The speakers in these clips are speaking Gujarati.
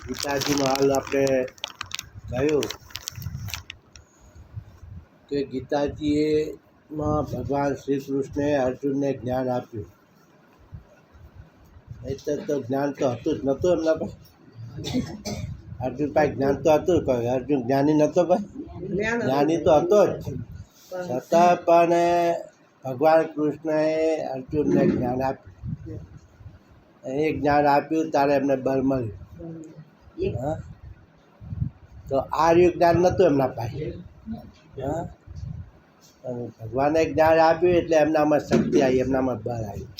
ગીતાજીમાં હાલ આપણે કહ્યું કે ગીતાજીમાં ભગવાન શ્રી કૃષ્ણે અર્જુનને જ્ઞાન આપ્યું. એટલે તો જ્ઞાન તો હતું જ નહોતું એમના પાસે. અર્જુન પાસે જ્ઞાન તો હતું, અર્જુન જ્ઞાની નહોતો ભાઈ, જ્ઞાની તો હતો જ, છતાં પણ ભગવાન કૃષ્ણએ અર્જુનને જ્ઞાન આપ્યું. એ જ્ઞાન આપ્યું ત્યારે એમને બળ મળ્યું. હા, તો આર્ય જ્ઞાન નહોતું એમના પાસે. હા, ભગવાને જ્ઞાન આપ્યું એટલે એમનામાં શક્તિ આવી, એમનામાં બળ આવ્યું.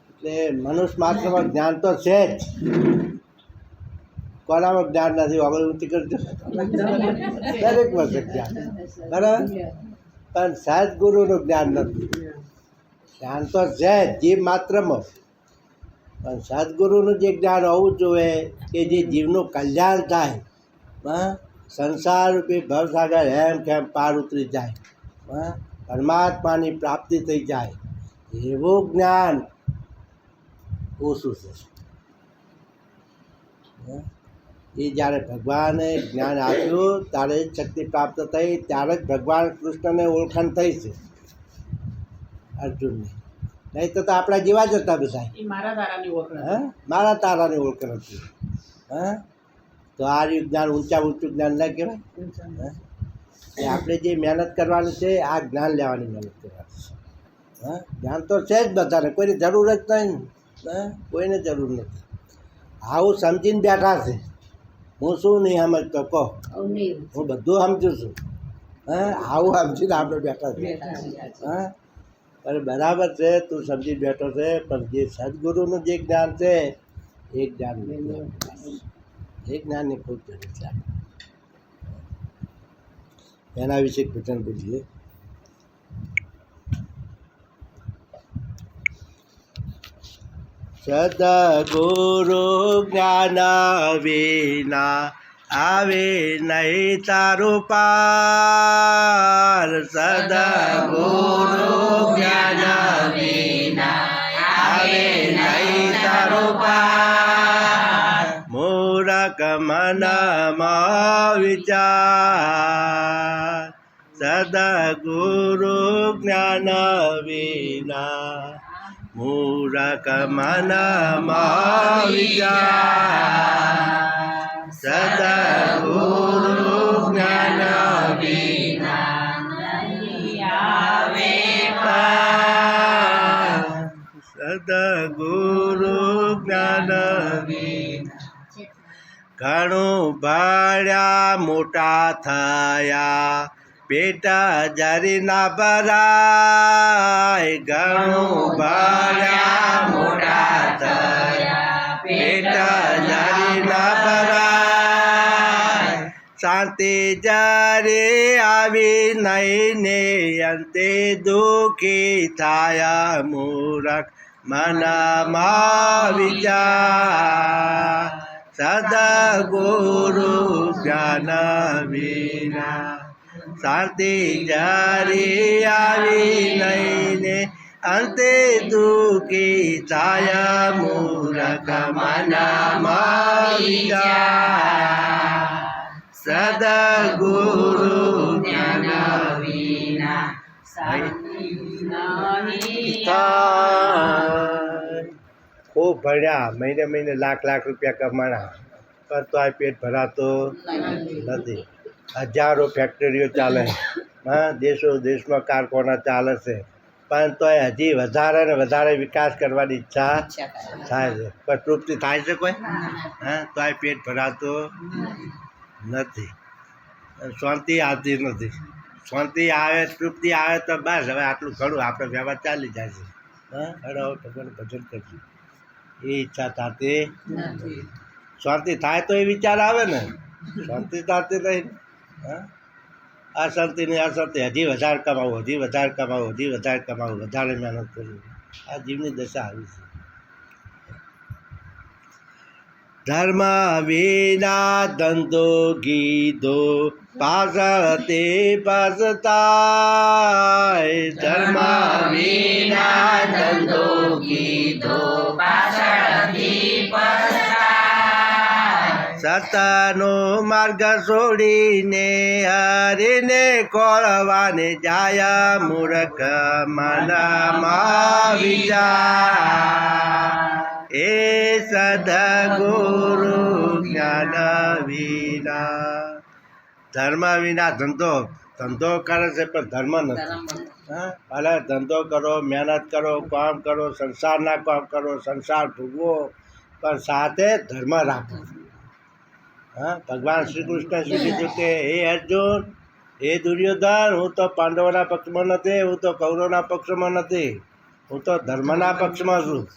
એટલે મનુષ્ય માત્રમાં જ્ઞાન તો છે જ. કોનામાં જ્ઞાન નથી? આગળ ઊંચી કરજો. દરેકમાં છે જ્ઞાન, બરાબર, પણ સદગુરુનું જ્ઞાન નથી. જ્ઞાન તો છે જ જીવ માત્રમાં, પણ સદગુરુનું જે જ્ઞાન હોવું જોઈએ કે જે જીવનું કલ્યાણ થાય, હા, સંસાર રૂપી ભવસાગર હેમ ખેમ પાર ઉતરી જાય, હા, પરમાત્માની પ્રાપ્તિ થઈ જાય, એવું જ્ઞાન ઓછું છે. એ જ્યારે ભગવાને જ્ઞાન આપ્યું ત્યારે જ શક્તિ પ્રાપ્ત થઈ, ત્યારે જ ભગવાન કૃષ્ણને ઓળખાણ થઈ છે અર્જુનને. નહીં તો આપણા જેવા જ હતા બધા. હા, મારા તારાની ઓળખાણ હતી. હા, તો આ જ્ઞાન ઊંચું જ્ઞાન ના કહેવાય. એ આપણે જે મહેનત કરવાની છે આ જ્ઞાન લેવાની મહેનત કરવાની છે. હા, જ્ઞાન તો છે જ બધાને, કોઈની જરૂર જ નહીં. હા, કોઈને જરૂર નથી. આવું સમજીને બેઠા છે. હું શું નહીં સમજતો કહો? હું બધું સમજું છું. હા, આવું સમજીને આપણે બેઠા છે. હા, અરે બરાબર છે, તું સમજી બેઠો છે, પણ જે સદગુરુનું જે જ્ઞાન છે એ જ્ઞાન એ જ્ઞાનની ખૂબ જરૂર છે. એના વિશે ભજન બોલીએ. સદગુરુ જ્ઞાન વિના આવે નહીં તારું પાર. સદગુરુ જ્ઞાન વિના આવે નહીં તારું પાર. મૂરખ મનમાં વિચાર, સદગુરુ જ્ઞાન વિના મૂરખ મનમાં વિચાર. સદગુરુ જ્ઞાન વિના નહીં આવે પાર. સદગુરુ જ્ઞાન વિના ઘણું ભણ્યા મોટા થયા, પેટ જરી ના ભરાય. ઘણું ભણ્યા મોટા થયા, પેટ જરી ના ભરાય. શાંતિ જરે આવી નહીં ને અંતે દુઃખી થયા. મૂરખ મનમાં વિચાર, સદગુરુ જ્ઞાન વિના શાંતિ જરી આવી નહીં ને અંતે દુઃખી થાય. મૂરખ મનમાં વિચાર, સદગુરુ જ્ઞાન વિના શાંતિ નહીં થાય. ખૂબ ભણ્યા, મહિને મહિને લાખ લાખ રૂપિયા કમાણા, પણ તો આ પેટ ભરાતો નથી. હજારો ફેક્ટરીઓ ચાલે, હા, દેશો દેશમાં કારખાના ચાલે છે, પણ તો હજી વધારે ને વધારે વિકાસ કરવાની ઈચ્છા થાય છે, પણ તૃપ્તિ થાય છે કોઈ? હા, તો આ પેટ ભરાતો નથી, શાંતિ આવતી નથી. શાંતિ આવે, તૃપ્તિ આવે તો બસ હવે આટલું ઘણું આપણે વ્યવહાર ચાલી જાય છે. હા, હવે ભગવાન ભજન કરશું એ ઈચ્છા થતી. શાંતિ થાય તો એ વિચાર આવે ને, શાંતિ થતી નહીં. હા, અશાંતિ નહીં, અશાંતિ હજી વધારે કમાવું, હજી વધારે કમાવું, હજી વધારે કમાવું, વધારે મહેનત કરવું. આ જીવની દશા આવી છે. ધર્મ વિના ધંધો ગીધો પાછળ તે પછતાય. ધર્મ વિના ધંધો ગીધો સતનો માર્ગ છોડીને હરીને ખોળવાને જાય મૂર્ખ મનમાં વિચાર એ સદગુરુ જ્ઞાન વિના ધર્મ વિના ધંધો કરે છે પણ ધર્મ નથી હા ભલે ધંધો કરો મહેનત કરો કામ કરો સંસારના કામ કરો સંસાર ભોગવો પણ સાથે ધર્મ રાખો હા ભગવાન શ્રી કૃષ્ણ શું કીધું કે હે અર્જુન હે દુર્યોધન હું તો પાંડવોના પક્ષમાં નથી હું તો કૌરવના પક્ષમાં નથી હું તો ધર્મના પક્ષમાં છું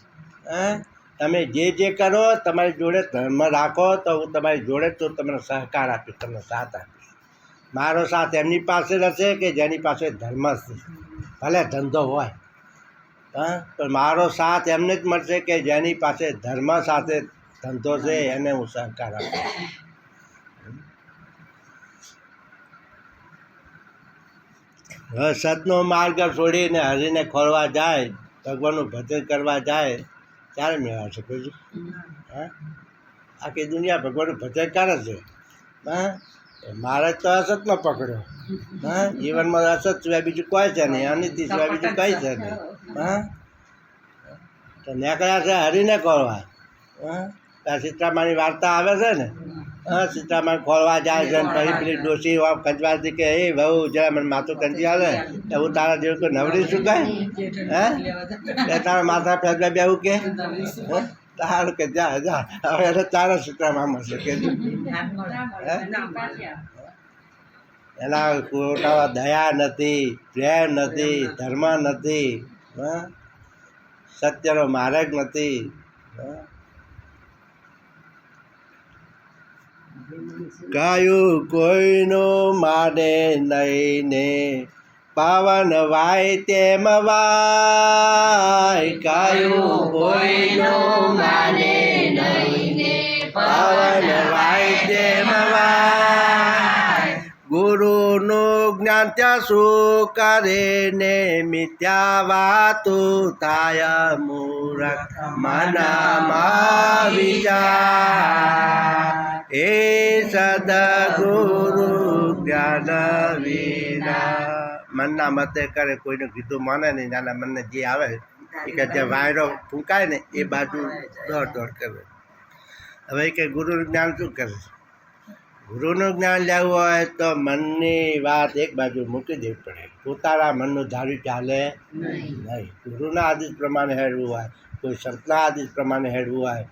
હા તમે જે કરો તમારી જોડે ધર્મ રાખો તો હું તમારી જોડે તો તમને સહકાર આપીશ તમને સાથ આપીશ મારો સાથ એમની પાસે રહેશે કે જેની પાસે ધર્મ છે ભલે ધંધો હોય હા પણ મારો સાથ એમને જ મળશે કે જેની પાસે ધર્મ સાથે ધંધો છે એને હું સહકાર આપીશ હવે સતનો માર્ગ છોડીને હરીને ખોળવા જાય ભગવાનનું ભજન કરવા જાય ત્યારે મેળવશે કોઈ હા આખી દુનિયા ભગવાનનું ભજન કરે છે હા મારે તો અસતમાં પકડ્યો હા જીવનમાં અસત સિવાય બીજું કોઈ છે નહીં અનિતિ સિવાય બીજું કંઈ છે નહીં હા તો નીકળ્યા છે હરીને ખોળવા હા ત્યાં સીતામાની વાર્તા આવે છે ને હા સીતામાન ખોળવા જાય છે ને પછી પેલી ડોસી કંજવાથી કે એ બહુ જરા મને માથું કંજી આવે તો હું તારા જેવું કોઈ નવરી શું કાંઈ હે તારા માથા ફેંકવા બેવું કે તારું કે જા જા હવે એટલે તારા સીતામાં મળશે કે એના ખોટા દયા નથી પ્રેમ નથી ધર્મ નથી હા સત્યનો માર્ગ નથી ગાયું કોઈનો માને નહીં ને પાવન વાય તેમ વાય ગાયું કોઈનો માને નહીં ને પાવન વાય તેમ વાય ગુરુનું જ્ઞાન ત્યાં શું કરે ને મિથ્યા વાતું થાય મૂર્ખ મનમાં વિચાર એ સદગુરુ જ્ઞાન વિના મનના મતે કરે કોઈનું કીધું માને નહીં નાના મનને જે આવે એ કે જે વાયરો ફૂંકાય ને એ બાજુ દોડ કરે હવે કે ગુરુનું જ્ઞાન શું કરે ગુરુનું જ્ઞાન લેવું હોય તો મનની વાત એક બાજુ મૂકી દેવી પડે પોતાના મનનું ધાર્યું ચાલે નહીં ગુરુના આદેશ પ્રમાણે હેડવું હોય કોઈ સંતના આદેશ પ્રમાણે હેડવું હોય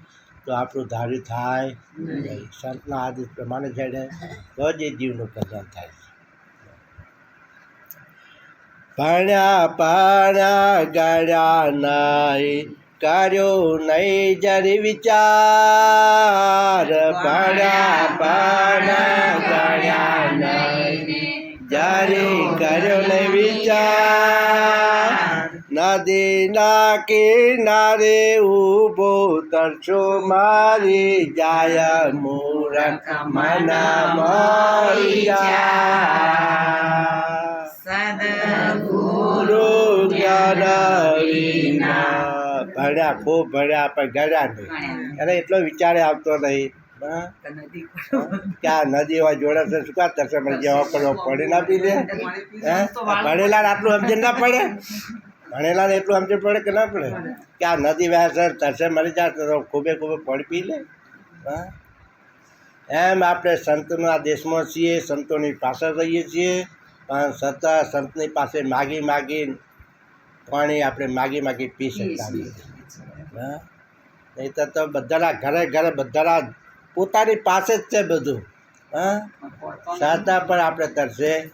તો આપણું ધાર્યું થાય નહીં સંતના આદેશ પ્રમાણે હેડે તો જ એ જીવનું કલ્યાણ થાય ભણ્યા પાણ્યા ગળ્યા નહીં કર્યો નહીં જરી વિચાર ભણ્યા પાણ્યા ગળ્યા નહીં જરી કર્યો નહીં વિચાર નદીના કિનારે ઊભો તરસો મારી જાય મૂર્ખ મનમાં સદગુરુ જ્ઞાન વિના ભણ્યા ખૂબ ભણ્યા પણ ગળ્યા નહીં એને એટલો વિચારે આવતો નહીં ક્યાં નદી હોય જોડે છે શું કા તરસે મને જવા પડે પડી ના પી લે હે ભણેલા આટલું સમજણ ના પડે ભણેલાને એટલું સમજણ પડે કે ના પડે ક્યાં નદી વહે છે તરસે મરી જાય તો ખૂબે પડી પી લે હા એમ આપણે સંતના દેશમાં છીએ સંતોની પાસે રહીએ છીએ પણ સતત સંતની પાસે માગી પાણી આપણે માગી પી શકતા નથી હા નહીં તો બધાના ઘરે બધાના પોતાની પાસે જ છે બધું હા છતાં પણ આપણે તરસે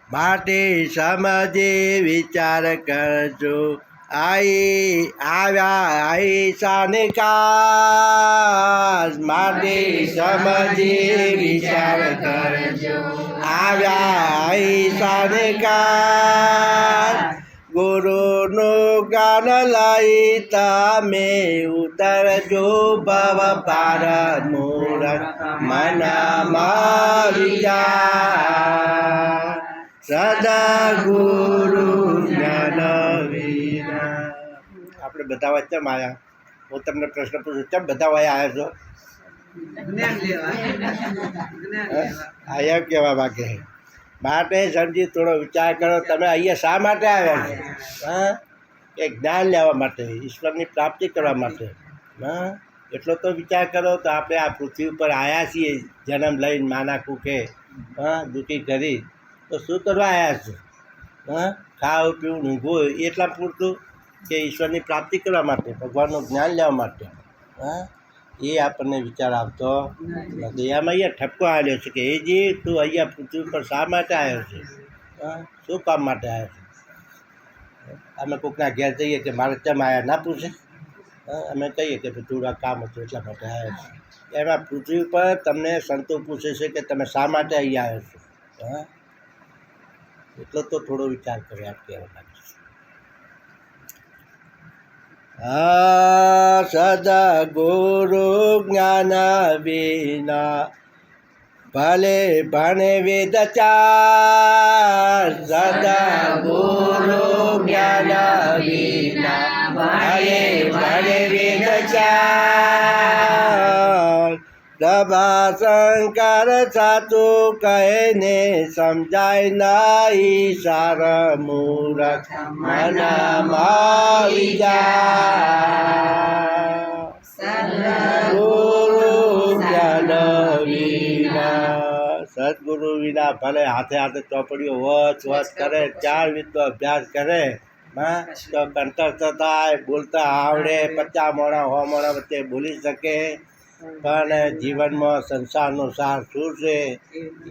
માટે સમજી વિચાર કરજો આઈશાને કાશ માટે સમજી વિચાર કરજો આઈશાને કાશ ગુરુનું જ્ઞાન લઈ તમે ઉતરજો ભવ પાર મૂર્ખ મનમાં વિચાર સદા ગુરુ જ્ઞાન વિના આપણે બધા વચ્ચે માયા હું તમને પ્રશ્ન પૂછું, કેમ બધા વાય આવ્યા છો? અહીંયા કહેવા માગે માટે સમજી થોડો વિચાર કરો, તમે અહીંયા શા માટે આવ્યા છો? હા, એ જ્ઞાન લેવા માટે, ઈશ્વરની પ્રાપ્તિ કરવા માટે. હા, એટલો તો વિચાર કરો. તો આપણે આ પૃથ્વી ઉપર આવ્યા છીએ જન્મ લઈને માના કુકે, હા, દુઃખી કરી, તો શું કરવા આવ્યા છો? હા, ખાવું પીવું ઊંઘવું એટલા પૂરતું કે ઈશ્વરની પ્રાપ્તિ કરવા માટે, ભગવાનનું જ્ઞાન લેવા માટે? હા, એ આપણને વિચાર આવતો નથી. એમાં અહીંયા ઠપકો આવ્યો છે કે એ જે તું અહીંયા પૃથ્વી ઉપર શા માટે આવ્યો છે? હા, શું કામ માટે આવ્યો છે? અમે કોઈકના ઘેર જઈએ કે મારે કેમ આવ્યા ના પૂછે? અમે કહીએ કે થોડા કામ હતું એટલા માટે આવ્યા છે. એમાં પૃથ્વી ઉપર તમને સંતો પૂછે છે કે તમે શા માટે અહીંયા આવ્યો છો? હા, એટલો તો થોડો વિચાર કરે આપ કહેવા લાગે છે. હા, સદા ગુરુ જ્ઞાન વિના ભલે ભણે વેદ ચાર. સદા ગુરુ જ્ઞાન વિના ભલે ભણે વેદ ચાર. દબા શંકર સાચું કહે ને સમજાય નહીં, સાર મૂરખ મનમાં વિચાર. ગુરુ જ્ઞાન વિના, સદગુરુ વિના ભલે હાથે હાથે ચોપડીઓ વચ વચ કરે, 4 વિધનો અભ્યાસ કરે, તો કંઠસ્થ થાય, બોલતા આવડે, 50 મોણા 100 મોણા વચ્ચે બોલી શકે, પણ જીવનમાં સંસારનો સાર શું છે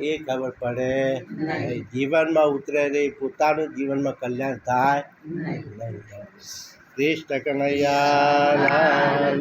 એ ખબર પડે નહીં. જીવનમાં ઉતરે નહીં, પોતાનું જીવનમાં કલ્યાણ થાય નહીં. કૃષ્ણ કનૈયા લાલ.